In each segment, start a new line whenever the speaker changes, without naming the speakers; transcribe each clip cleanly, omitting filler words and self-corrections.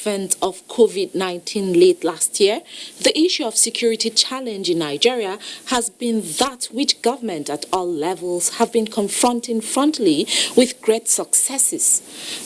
advent of COVID-19 late last year, the issue of security challenge in Nigeria has been that which government at all levels have been confronting frontally with great successes.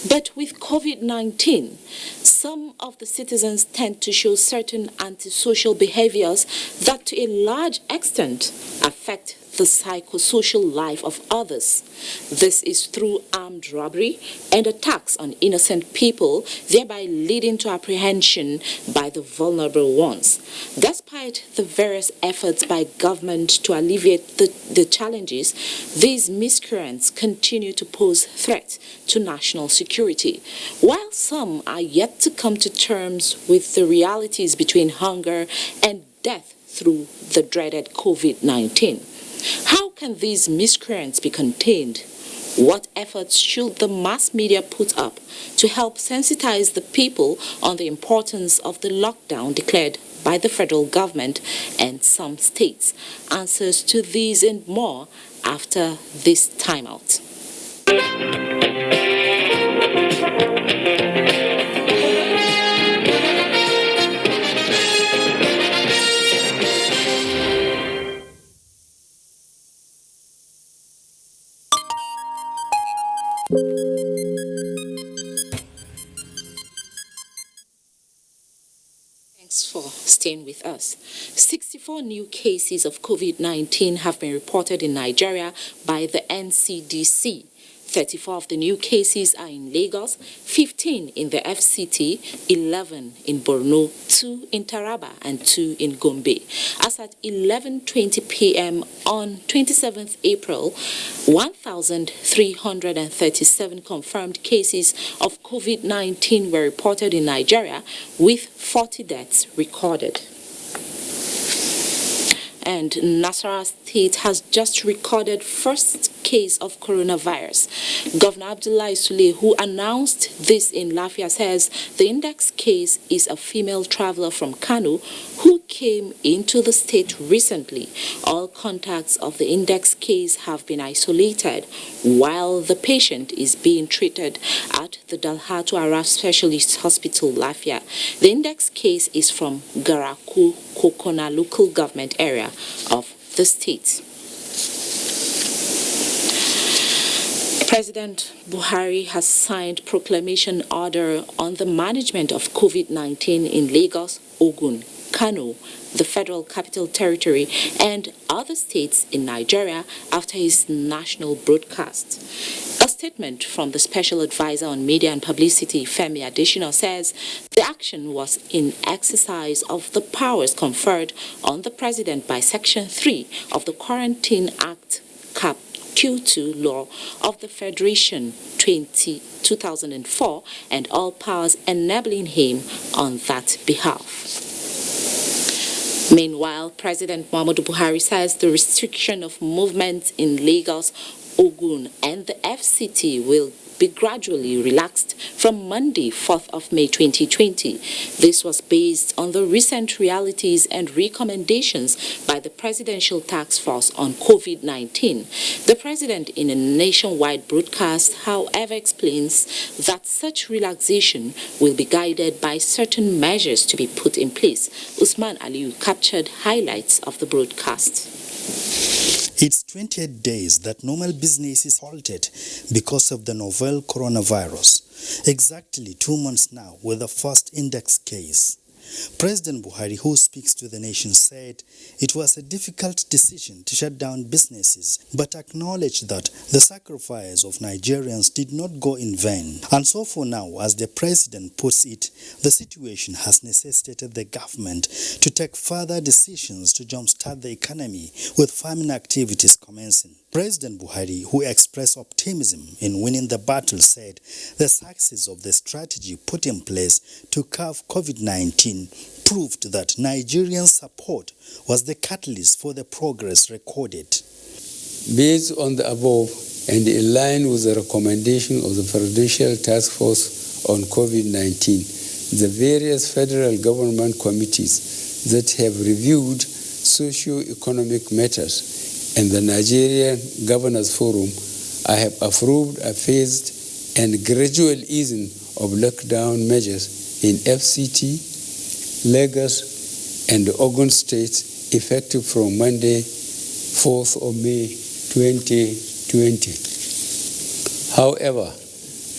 But with COVID-19, some of the citizens tend to show certain antisocial behaviors that to a large extent affect the psychosocial life of others. This is through armed robbery and attacks on innocent people, thereby leading to apprehension by the vulnerable ones. Despite the various efforts by government to alleviate the challenges, these miscreants continue to pose threat to national security. While some are yet to come to terms with the realities between hunger and death through the dreaded COVID-19. How can these miscreants be contained? What efforts should the mass media put up to help sensitize the people on the importance of the lockdown declared by the federal government and some states? Answers to these and more after this timeout. Thanks for staying with us. 64 new cases of COVID-19 have been reported in Nigeria by the NCDC. 34 of the new cases are in Lagos, 15 in the FCT, 11 in Borno, 2 in Taraba, and 2 in Gombe. As at 11:20 p.m. on 27th April, 1,337 confirmed cases of COVID-19 were reported in Nigeria, with 40 deaths recorded. And Nasarawa State has just recorded first case of coronavirus. Governor Abdullahi Sule, who announced this in Lafia, says the index case is a female traveler from Kano who came into the state recently. All contacts of the index case have been isolated, while the patient is being treated at the Dalhatu Araf Specialist Hospital, Lafia. The index case is from Garaku, Kokona local government area of the state. President Buhari has signed proclamation order on the management of COVID-19 in Lagos, Ogun, Kano, the Federal Capital Territory, and other states in Nigeria after his national broadcast. A statement from the Special Advisor on Media and Publicity, Femi Adesina, says the action was in exercise of the powers conferred on the President by Section 3 of the Quarantine Act, Cap Q2 law of the Federation 2004 and all powers enabling him on that behalf. Meanwhile, President Muhammadu Buhari says the restriction of movement in Lagos, Ogun, and the FCT will be gradually relaxed from Monday, 4th of May 2020. This was based on the recent realities and recommendations by the Presidential Task Force on COVID-19. The President, in a nationwide broadcast, however, explains that such relaxation will be guided by certain measures to be put in place. Usman Aliyu captured highlights of the broadcast.
It's 28 days that normal business is halted because of the novel coronavirus. Exactly 2 months now with the first index case. President Buhari, who speaks to the nation, said it was a difficult decision to shut down businesses, but acknowledged that the sacrifice of Nigerians did not go in vain. And so for now, as the president puts it, the situation has necessitated the government to take further decisions to jumpstart the economy, with farming activities commencing. President Buhari, who expressed optimism in winning the battle, said the success of the strategy put in place to curb COVID-19 proved that Nigerian support was the catalyst for the progress recorded.
Based on the above and in line with the recommendation of the Presidential Task Force on COVID-19, the various federal government committees that have reviewed socio-economic matters and the Nigerian Governors Forum, I have approved a phased and gradual easing of lockdown measures in FCT, Lagos, and Ogun states effective from Monday, 4th of May 2020. However,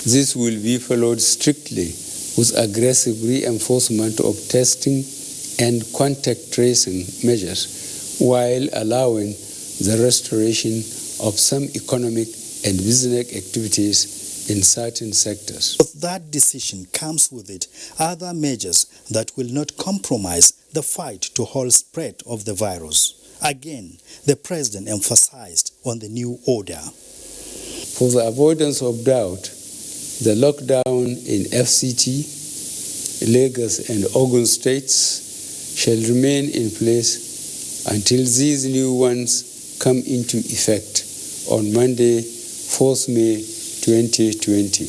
this will be followed strictly with aggressive reinforcement of testing and contact tracing measures while allowing the restoration of some economic and business activities in certain sectors.
But that decision comes with it other measures that will not compromise the fight to halt spread of the virus. Again, the president emphasized on the new order.
For the avoidance of doubt, the lockdown in FCT, Lagos and Ogun states shall remain in place until these new ones come into effect on Monday, 4th May 2020.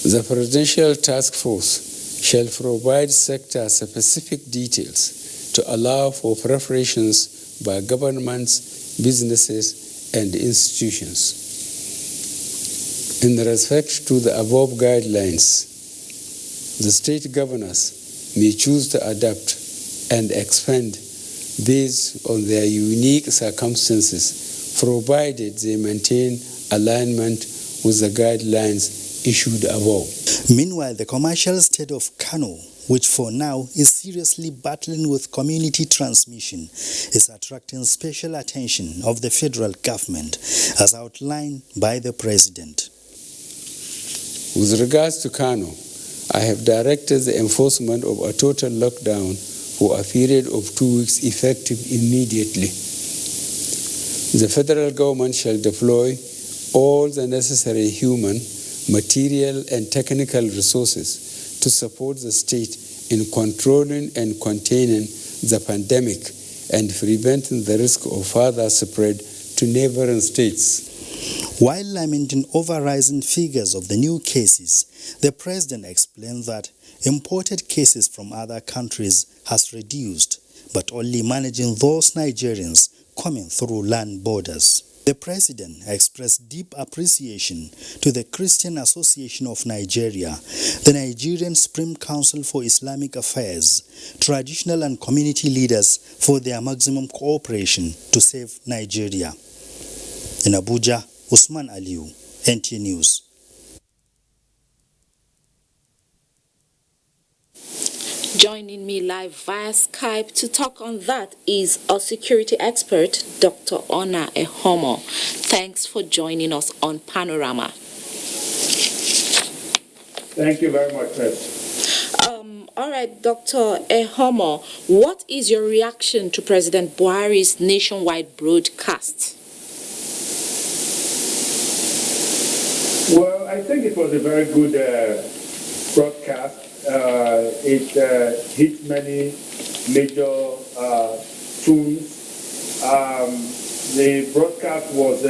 The Presidential Task Force shall provide sector-specific details to allow for preparations by governments, businesses, and institutions. In respect to the above guidelines, the state governors may choose to adapt and expand based on their unique circumstances, provided they maintain alignment with the guidelines issued above.
Meanwhile, the commercial state of Kano, which for now is seriously battling with community transmission, is attracting special attention of the federal government, as outlined by the president.
With regards to Kano, I have directed the enforcement of a total lockdown for a period of 2 weeks effective immediately. The federal government shall deploy all the necessary human, material, and technical resources to support the state in controlling and containing the pandemic and preventing the risk of further spread to neighboring states.
While lamenting over rising figures of the new cases, the president explained that imported cases from other countries has reduced, but only managing those Nigerians coming through land borders. The president expressed deep appreciation to the Christian Association of Nigeria, the Nigerian Supreme Council for Islamic Affairs, traditional and community leaders for their maximum cooperation to save Nigeria. In Abuja, Usman Aliu, NT News.
Joining me live via Skype to talk on that is our security expert, Dr. Ona Ehomo. Thanks for joining us on Panorama.
Thank you very much, Chris.
All right, Dr. Ehomo, what is your reaction to President Buhari's nationwide broadcast?
Well, I think it was a very good broadcast. It hit many major tunes. The broadcast was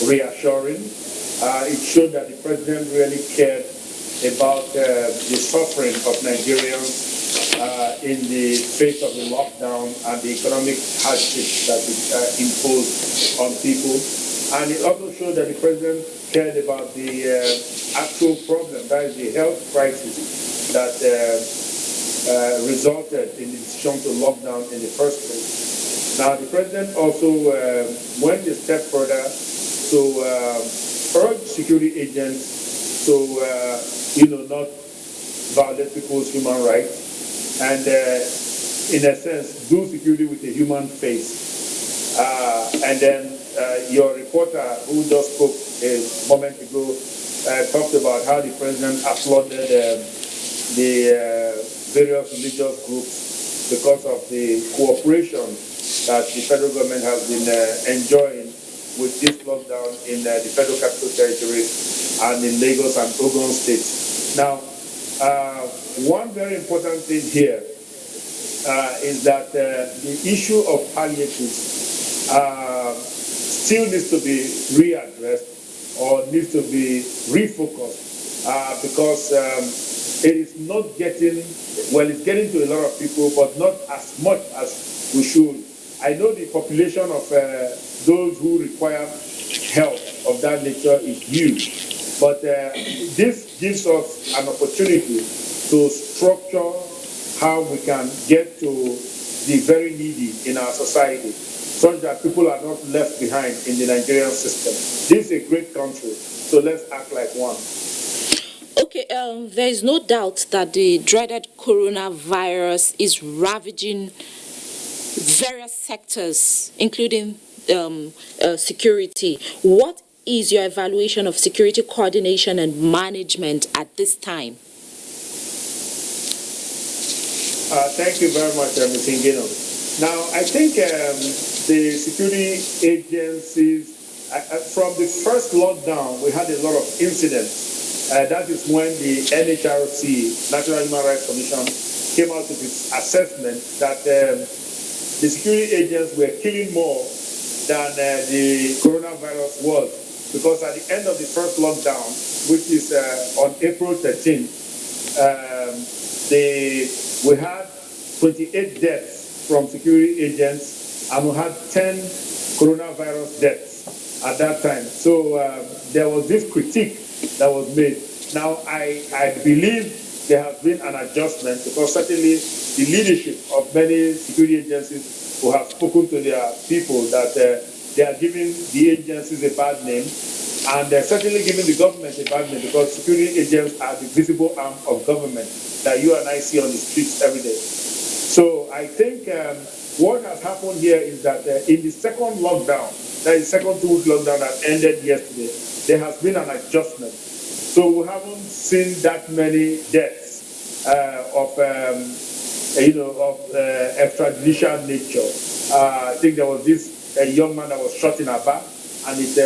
reassuring. It showed that the president really cared about the suffering of Nigerians in the face of the lockdown and the economic hardships that it imposed on people. And it also showed that the president cared about the actual problem, that is the health crisis that resulted in the decision to lock down in the first place. Now, the president also went a step further to urge security agents to, not violate people's human rights and, in a sense, do security with a human face. And then your reporter who just spoke a moment ago talked about how the president applauded the various religious groups because of the cooperation that the federal government has been enjoying with this lockdown in the Federal Capital Territory and in Lagos and Ogun states. Now, one very important thing here is that the issue of palliatives still needs to be readdressed or needs to be refocused because it is not getting, well, it's getting to a lot of people, but not as much as we should. I know the population of those who require help of that nature is huge, But this gives us an opportunity to structure how we can get to the very needy in our society, such that people are not left behind in the Nigerian system. This is a great country, so let's act like one.
Okay, there is no doubt that the dreaded coronavirus is ravaging various sectors, including security. What is your evaluation of security coordination and management at this time?
Thank you very much, Ms. Ngino. Now, I think the security agencies, from the first lockdown, we had a lot of incidents. That is when the NHRC, National Human Rights Commission, came out with its assessment that the security agents were killing more than the coronavirus was. Because at the end of the first lockdown, which is on April 13th, we had 28 deaths from security agents, and we had 10 coronavirus deaths at that time. So there was this critique that was made. Now, I believe there has been an adjustment, because certainly the leadership of many security agencies who have spoken to their people that they are giving the agencies a bad name, and they're certainly giving the government a bad name, because security agents are the visible arm of government that you and I see on the streets every day. So I think what has happened here is that in the second lockdown, that is the second 2-week lockdown that ended yesterday, there has been an adjustment. So we haven't seen that many deaths of extrajudicial nature. I think there was this young man that was shot in Aba, and it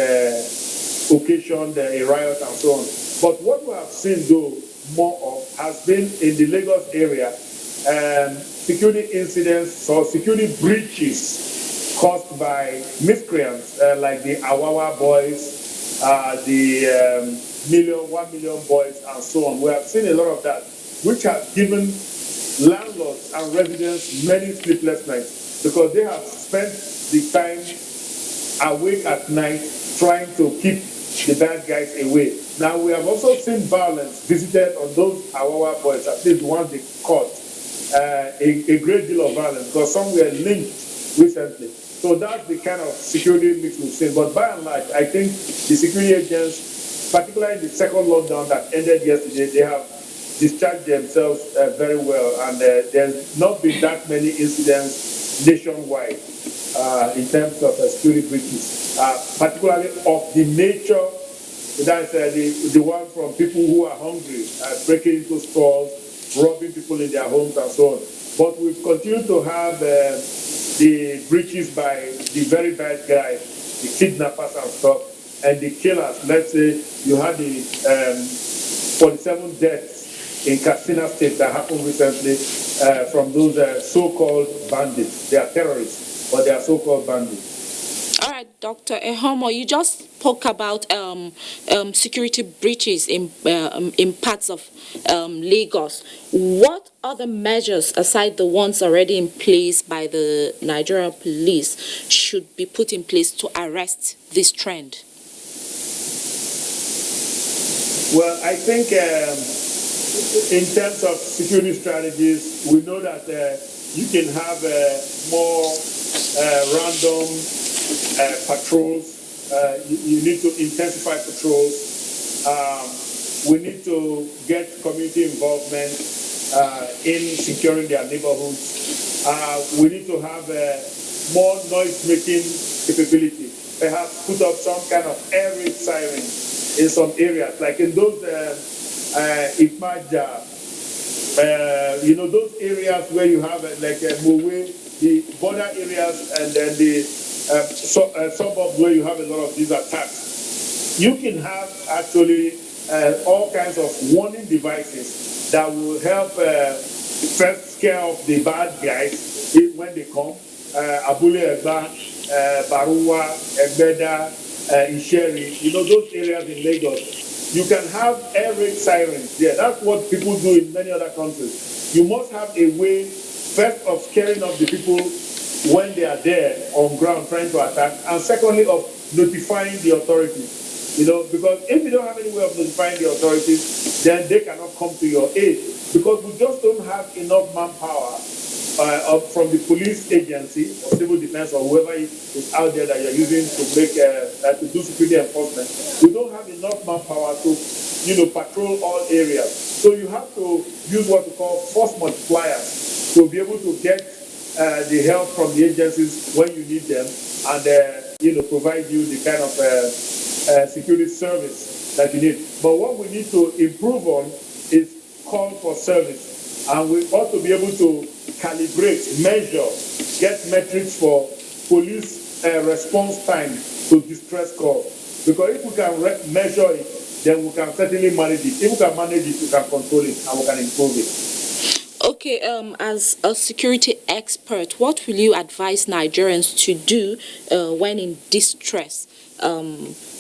occasioned a riot and so on. But what we have seen, though, more of has been in the Lagos area, security incidents or security breaches caused by miscreants like the Awawa boys, the 1 million boys, and so on. We have seen a lot of that, which has given landlords and residents many sleepless nights, because they have spent the time awake at night trying to keep the bad guys away. Now, we have also seen violence visited on those Awawa boys, at least the ones they caught, a great deal of violence, because some were lynched recently. So that's the kind of security mix we've seen. But by and large, I think the security agents, particularly in the second lockdown that ended yesterday, they have discharged themselves very well, and there's not been that many incidents nationwide in terms of security breaches, particularly of the nature, that's the one from people who are hungry, breaking into stores, robbing people in their homes, and so on. But we've continued to have the breaches by the very bad guys, the kidnappers and stuff, and the killers. Let's say you had the 47 deaths in Katsina State that happened recently from those so-called bandits. They are terrorists, but they are so-called bandits.
All right, Dr. Ehomo, you just spoke about security breaches in parts of Lagos. What other measures, aside the ones already in place by the Nigerian police, should be put in place to arrest this trend?
Well, I think in terms of security strategies, we know that you can have more random patrols. You need to intensify patrols. We need to get community involvement in securing their neighborhoods. We need to have more noise-making capability. Perhaps put up some kind of air raid siren in some areas, like in those Ipaja, those areas where you have like Mowe, the border areas, and then the suburbs where you have a lot of these attacks. You can have actually all kinds of warning devices that will help first scare off the bad guys when they come. Abule Egba, Baruwa, Egbeda, Isheri, those areas in Lagos. You can have air raid sirens there. That's what people do in many other countries. You must have a way, first, of scaring off the people when they are there on ground trying to attack, and secondly, of notifying the authorities. Because if you don't have any way of notifying the authorities, then they cannot come to your aid, because we just don't have enough manpower from the police agency or civil defense or whoever is out there that you're using to make to do security enforcement. We don't have enough manpower to patrol all areas. So you have to use what we call force multipliers to be able to get the help from the agencies when you need them, and provide you the kind of security service that you need. But what we need to improve on is call for service, and we ought to be able to calibrate, measure, get metrics for police response time to distress calls. Because if we can measure it, then we can certainly manage it. If we can manage it, we can control it, and we can improve it.
Okay, as a security expert, what will you advise Nigerians to do when in distress?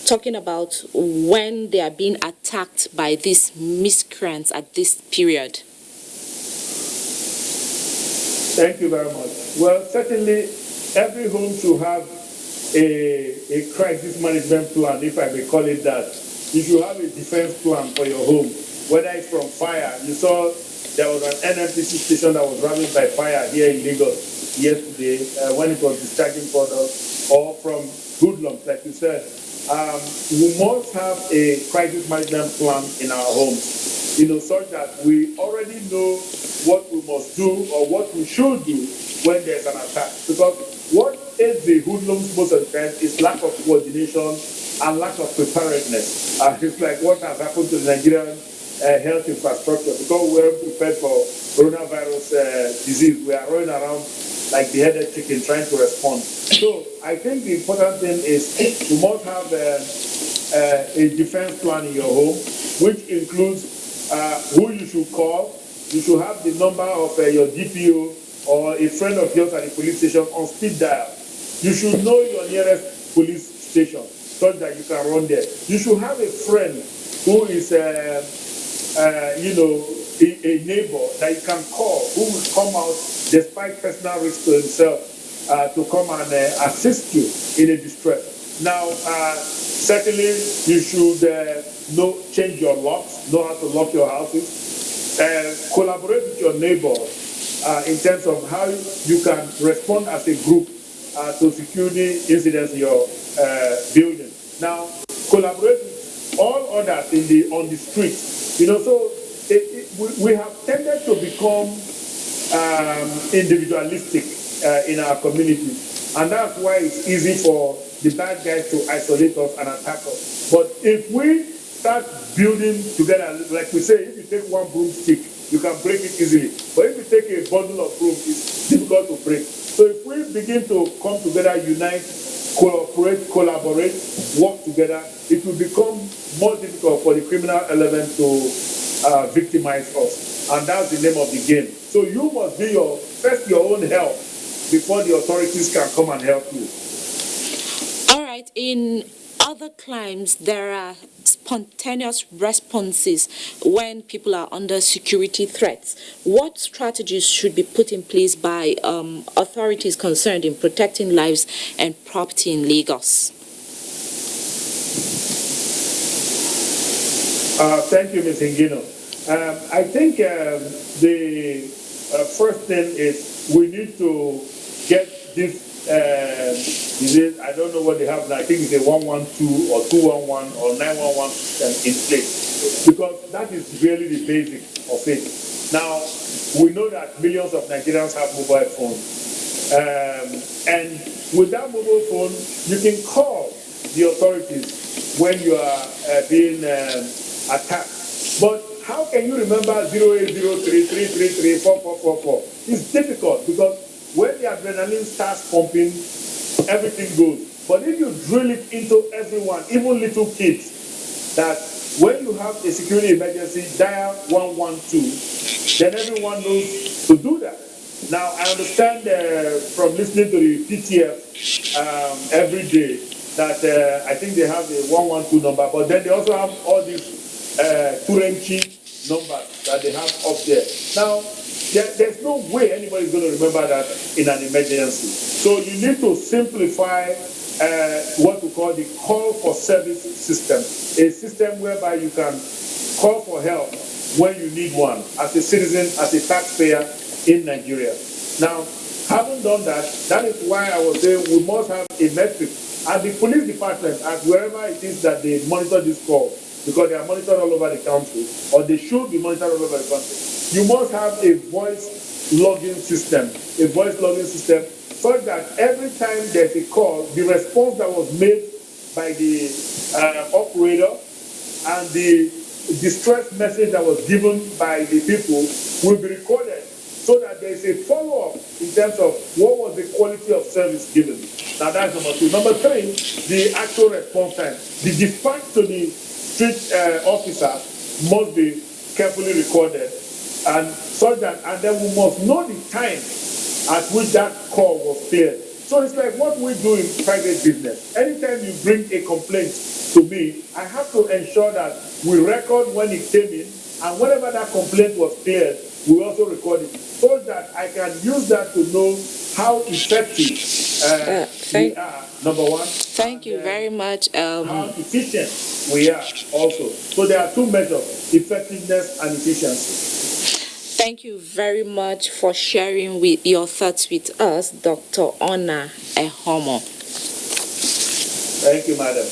Talking about when they are being attacked by these miscreants at this period.
Thank you very much. Well, certainly every home should have a crisis management plan, if I may call it that. You should have a defense plan for your home, whether it's from fire. You saw there was an NMPC station that was ravaged by fire here in Lagos yesterday when it was discharging products, or from hoodlums, like you said. We must have a crisis management plan in our homes, such that we already know what we must do or what we should do when there's an attack. Because what aids the hoodlums most of the time is lack of coordination and lack of preparedness. It's like what has happened to the Nigerian health infrastructure. Because we're prepared for coronavirus disease, we are running around like the headed chicken trying to respond. So I think the important thing is you must have a defense plan in your home, which includes who you should call. You should have the number of your DPO or a friend of yours at the police station on speed dial. You should know your nearest police station so that you can run there. You should have a friend who is a neighbor that you can call, who will come out despite personal risk to himself to come and assist you in a distress. Now, certainly you should change your locks, know how to lock your houses, collaborate with your neighbors in terms of how you can respond as a group to security incidents in your building. Now, collaborate with all others on the street. So we have tended to become individualistic in our community, and that's why it's easy for the bad guys to isolate us and attack us. But if we start building together, like we say, if you take one broomstick, you can break it easily. But if you take a bundle of brooms, it's difficult to break. So if we begin to come together, unite, cooperate, collaborate, work together, it will become more difficult for the criminal element to victimize us. And that's the name of the game. So you must be first your own help before the authorities can come and help you.
All right. In other climes, there are spontaneous responses when people are under security threats. What strategies should be put in place by authorities concerned in protecting lives and property in Lagos?
Thank you, Ms. Ingino. I think the first thing is we need to get this I don't know what they have now. I think it's a 112 or 211 or 911 system in place, because that is really the basic of it. Now, we know that millions of Nigerians have mobile phones, and with that mobile phone, you can call the authorities when you are being attacked. But how can you remember 0803-333-4444? It's difficult, because when the adrenaline starts pumping, everything goes. But if you drill it into everyone, even little kids, that when you have a security emergency, dial 112, then everyone knows to do that. Now, I understand from listening to the PTF every day that I think they have the 112 number, but then they also have all these Turenchi numbers that they have up there. Now, there's no way anybody's going to remember that in an emergency. So you need to simplify what we call the call for service system, a system whereby you can call for help when you need one as a citizen, as a taxpayer in Nigeria. Now, having done that, that is why I was saying we must have a metric at the police department, at wherever it is that they monitor this call, because they are monitored all over the country, or they should be monitored all over the country. You must have a voice logging system, such that every time there's a call, the response that was made by the operator and the distress message that was given by the people will be recorded, so that there is a follow-up in terms of what was the quality of service given. Now that's number two. Number three, the actual response time. The dispatch to the street officer must be carefully recorded, and so that, and then we must know the time at which that call was cleared. So it's like what we do in private business. Anytime you bring a complaint to me, I have to ensure that we record when it came in, and whenever that complaint was cleared, we also record it, so that I can use that to know how effective we are, number one.
Thank you very much.
How efficient we are also. So there are two measures, effectiveness and efficiency.
Thank you very much for sharing with your thoughts with us, Dr. Ona Ehomo.
Thank you, madam.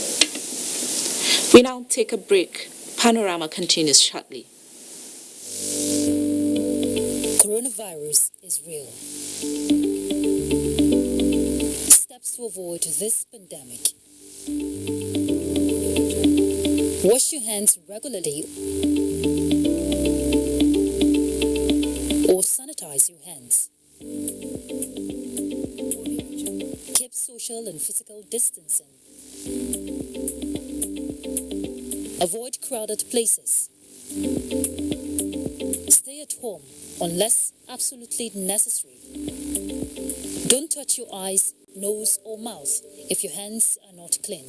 We now take a break. Panorama continues shortly.
Coronavirus is real. Steps to avoid this pandemic. Wash your hands regularly or sanitize your hands. Keep social and physical distancing. Avoid crowded places. Stay at home unless absolutely necessary. Don't touch your eyes, nose or mouth if your hands are not clean.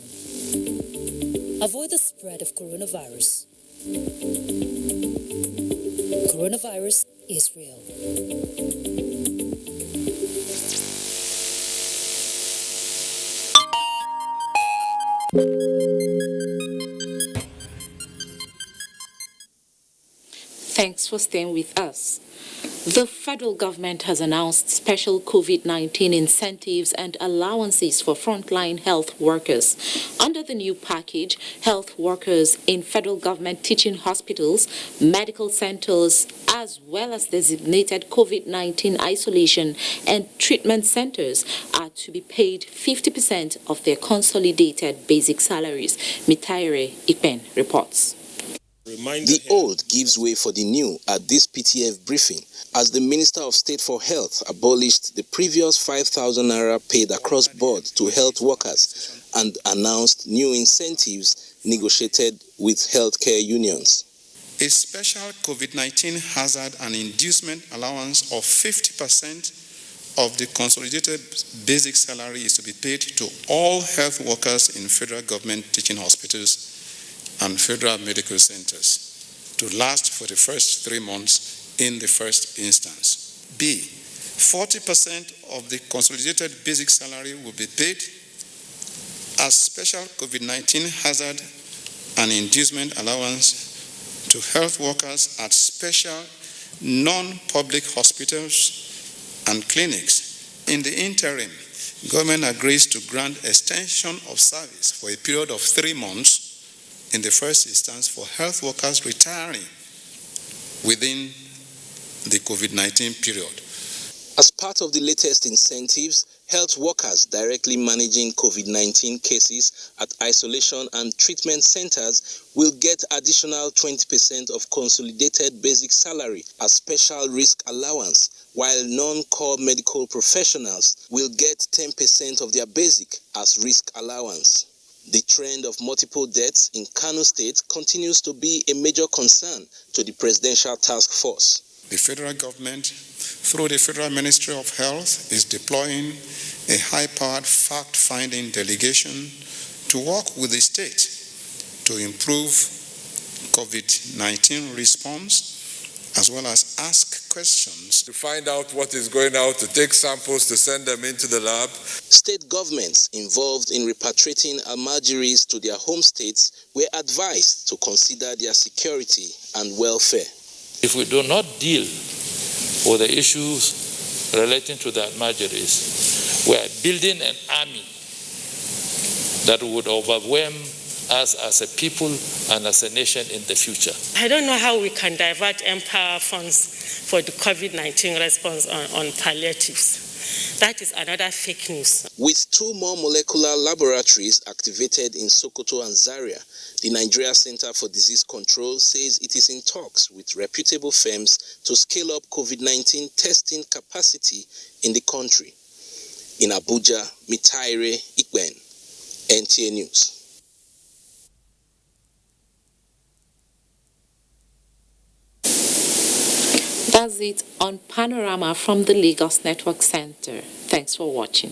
Avoid the spread of coronavirus. Coronavirus is real.
Thanks for staying with us. The federal government has announced special COVID-19 incentives and allowances for frontline health workers. Under the new package, health workers in federal government teaching hospitals, medical centers, as well as designated COVID-19 isolation and treatment centers are to be paid 50% of their consolidated basic salaries. Mitaire Ikpen reports.
The old gives way for the new at this PTF briefing, as the Minister of State for Health abolished the previous 5,000 naira paid across board to health workers and announced new incentives negotiated with healthcare unions.
A special COVID-19 hazard and inducement allowance of 50% of the consolidated basic salary is to be paid to all health workers in federal government teaching hospitals and federal medical centers to last for the first 3 months in the first instance. B, 40% of the consolidated basic salary will be paid as special COVID-19 hazard and inducement allowance to health workers at special non-public hospitals and clinics. In the interim, government agrees to grant extension of service for a period of 3 months in the first instance for health workers retiring within the COVID-19 period.
As part of the latest incentives, health workers directly managing COVID-19 cases at isolation and treatment centers will get additional 20% of consolidated basic salary as special risk allowance, while non-core medical professionals will get 10% of their basic as risk allowance. The trend of multiple deaths in Kano State continues to be a major concern to the Presidential Task Force.
The federal government, through the Federal Ministry of Health, is deploying a high-powered fact-finding delegation to work with the state to improve COVID-19 response as well as ask questions.
To find out what is going out, to take samples, to send them into the lab.
State governments involved in repatriating Almajiris to their home states were advised to consider their security and welfare.
If we do not deal with the issues relating to the Almajiris, we are building an army that would overwhelm us as a people and as a nation in the future.
I don't know how we can divert Empower funds for the COVID-19 response on palliatives. That is another fake news.
With 2 more molecular laboratories activated in Sokoto and Zaria, the Nigeria Center for Disease Control says it is in talks with reputable firms to scale up COVID-19 testing capacity in the country. In Abuja, Mitaire Ikben, NTA News.
That's it on Panorama from the Lagos Network Center. Thanks for watching.